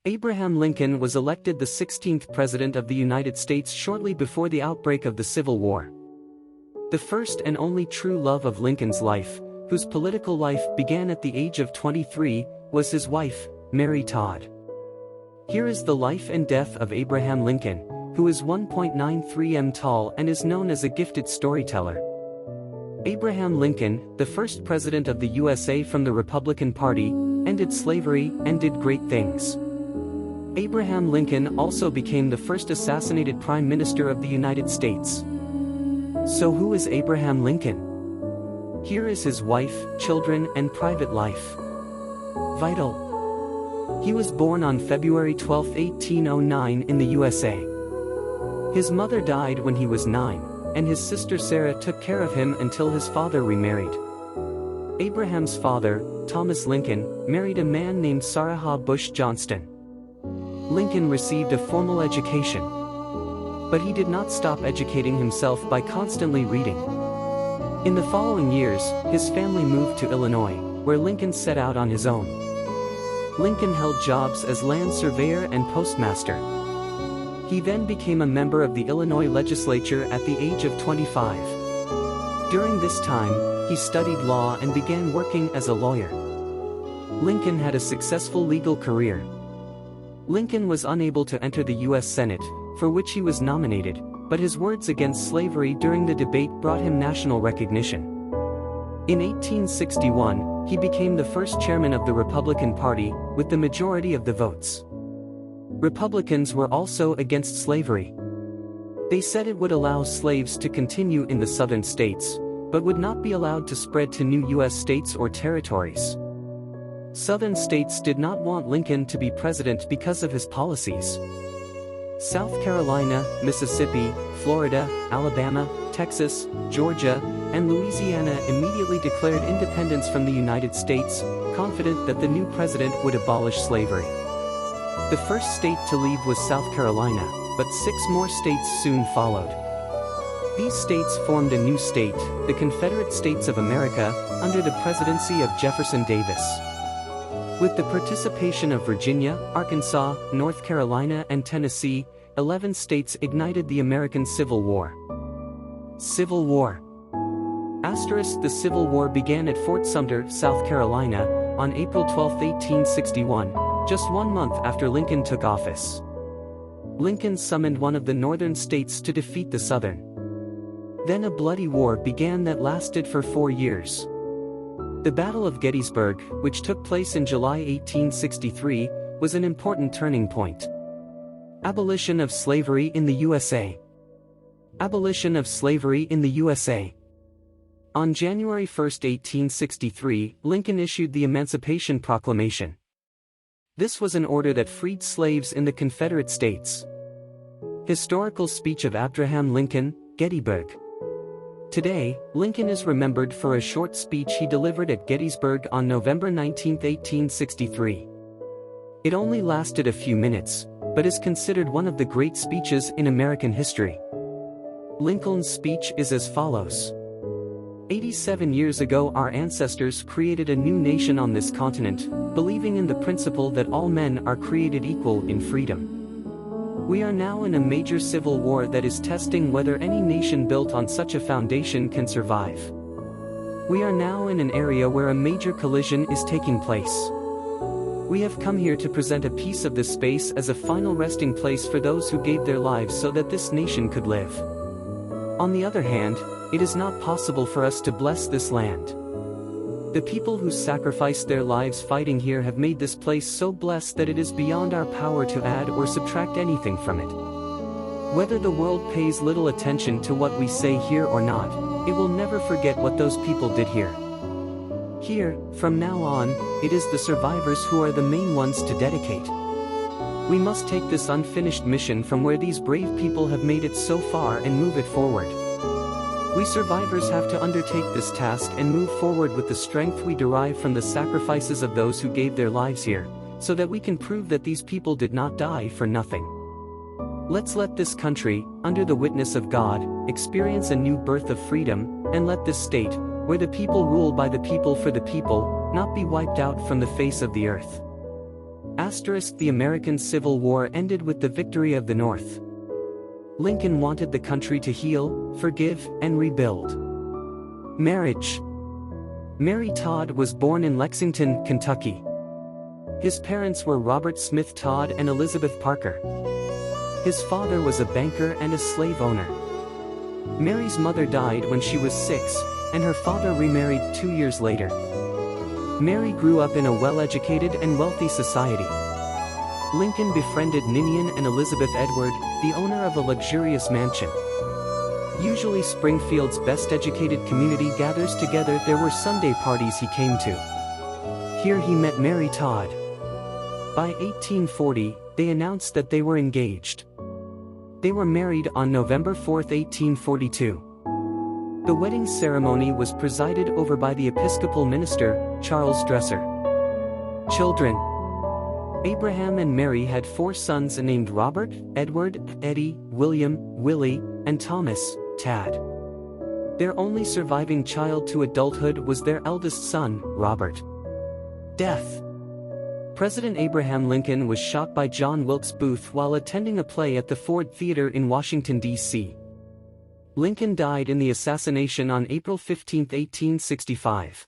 Abraham Lincoln was elected the 16th President of the United States shortly before the outbreak of the Civil War. The first and only true love of Lincoln's life, whose political life began at the age of 23, was his wife, Mary Todd. Here is the life and death of Abraham Lincoln, who is 1.93 m tall and is known as a gifted storyteller. Abraham Lincoln, the first president of the USA from the Republican Party, ended slavery and did great things. Abraham Lincoln also became the first assassinated Prime Minister of the United States. So who is Abraham Lincoln? Here is his wife, children, and private life. Vital. He was born on February 12, 1809 in the USA. His mother died when he was 9, and his sister Sarah took care of him until his father remarried. Abraham's father, Thomas Lincoln, married a man named Sarah Bush Johnston. Lincoln received a formal education. But he did not stop educating himself by constantly reading. In the following years, his family moved to Illinois, where Lincoln set out on his own. Lincoln held jobs as land surveyor and postmaster. He then became a member of the Illinois legislature at the age of 25. During this time, he studied law and began working as a lawyer. Lincoln had a successful legal career. Lincoln was unable to enter the U.S. Senate, for which he was nominated, but his words against slavery during the debate brought him national recognition. In 1861, he became the first chairman of the Republican Party, with the majority of the votes. Republicans were also against slavery. They said it would allow slaves to continue in the southern states, but would not be allowed to spread to new U.S. states or territories. Southern states did not want Lincoln to be president because of his policies. South Carolina, Mississippi, Florida, Alabama, Texas, Georgia, and Louisiana immediately declared independence from the United States, confident that the new president would abolish slavery. The first state to leave was South Carolina, but 6 more states soon followed. These states formed a new state, the Confederate States of America, under the presidency of Jefferson Davis. With the participation of Virginia, Arkansas, North Carolina, and Tennessee, 11 states ignited the American Civil War. Civil War. The Civil War began at Fort Sumter, South Carolina, on April 12, 1861, just 1 month after Lincoln took office. Lincoln summoned one of the northern states to defeat the southern. Then a bloody war began that lasted for 4 years. The Battle of Gettysburg, which took place in July 1863, was an important turning point. Abolition of slavery in the USA. Abolition of slavery in the USA. On January 1, 1863, Lincoln issued the Emancipation Proclamation. This was an order that freed slaves in the Confederate States. Historical speech of Abraham Lincoln, Gettysburg. Today, Lincoln is remembered for a short speech he delivered at Gettysburg on November 19, 1863. It only lasted a few minutes, but is considered one of the great speeches in American history. Lincoln's speech is as follows. 87 years ago our ancestors created a new nation on this continent, believing in the principle that all men are created equal in freedom. We are now in a major civil war that is testing whether any nation built on such a foundation can survive. We are now in an area where a major collision is taking place. We have come here to present a piece of this space as a final resting place for those who gave their lives so that this nation could live. On the other hand, it is not possible for us to bless this land. The people who sacrificed their lives fighting here have made this place so blessed that it is beyond our power to add or subtract anything from it. Whether the world pays little attention to what we say here or not, it will never forget what those people did here. Here, from now on, it is the survivors who are the main ones to dedicate. We must take this unfinished mission from where these brave people have made it so far and move it forward. We survivors have to undertake this task and move forward with the strength we derive from the sacrifices of those who gave their lives here, so that we can prove that these people did not die for nothing. Let's let this country, under the witness of God, experience a new birth of freedom, and let this state, where the people rule by the people for the people, not be wiped out from the face of the earth. The American Civil War ended with the victory of the North. Lincoln wanted the country to heal, forgive, and rebuild. Marriage. Mary Todd was born in Lexington, Kentucky. His parents were Robert Smith Todd and Elizabeth Parker. His father was a banker and a slave owner. Mary's mother died when she was 6, and her father remarried 2 years later. Mary grew up in a well-educated and wealthy society. Lincoln befriended Ninian and Elizabeth Edward, the owner of a luxurious mansion. Usually Springfield's best-educated community gathers together. There were Sunday parties he came to. Here he met Mary Todd. By 1840, they announced that they were engaged. They were married on November 4, 1842. The wedding ceremony was presided over by the Episcopal minister, Charles Dresser. Children. Abraham and Mary had 4 sons named Robert, Edward, Eddie, William, Willie, and Thomas, Tad. Their only surviving child to adulthood was their eldest son, Robert. Death. President Abraham Lincoln was shot by John Wilkes Booth while attending a play at the Ford Theater in Washington, D.C. Lincoln died in the assassination on April 15, 1865.